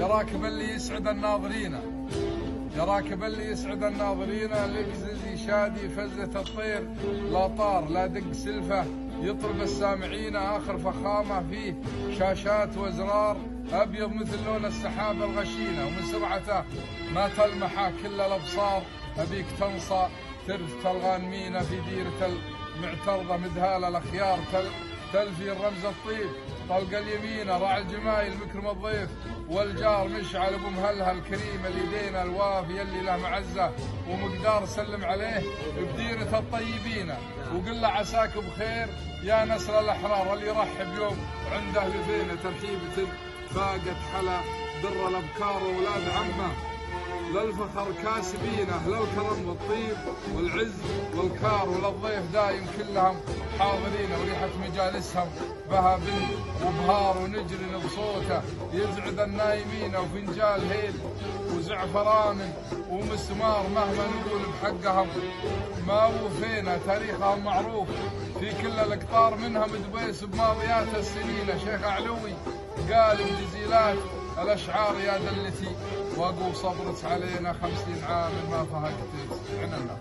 يا راكب اللي يسعد الناظرين، يا راكب اللي يسعد الناظرين، لقززي شادي فزة الطير، لا طار لا دق سلفه يطرب السامعين، آخر فخامة فيه شاشات وازرار، أبيض مثل لون السحاب الغشينة، ومن سرعته ما تلمحه كل الأبصار، أبيك تنصى ترف الغانمين في ديرة المعترضة، مذهال الأخيار تلفي الرمز الطيب، طلق اليمين راعي الجمايل مكرم الضيف، والجار مشعل ابو مهلهل كريم اليدين الوافي اللي له معزه ومقدار، سلم عليه بديرة الطيبين وقل له عساك بخير يا نسر الاحرار، اللي يرحب يوم عنده لفينه ترحيبه فاقت حلا در الابكار واولاد عمه، للفخر كاسبينه للكرم والطيب والعز والكار، وللضيف دايم كلهم حاضرين، وريحة مجالسهم بها بنت وبهار، ونجري بصوته يزعد النايمين، وفنجال هيل وزعفران ومسمار، مهما نقول بحقهم ما وفينا، تاريخهم معروف في كل الاقطار، منهم دبيس بماضيات السنين، شيخ علوي قال بجزيلات الأشعار يا دلتي، واقول صبرت علينا 50 عام ما فهقت عننا.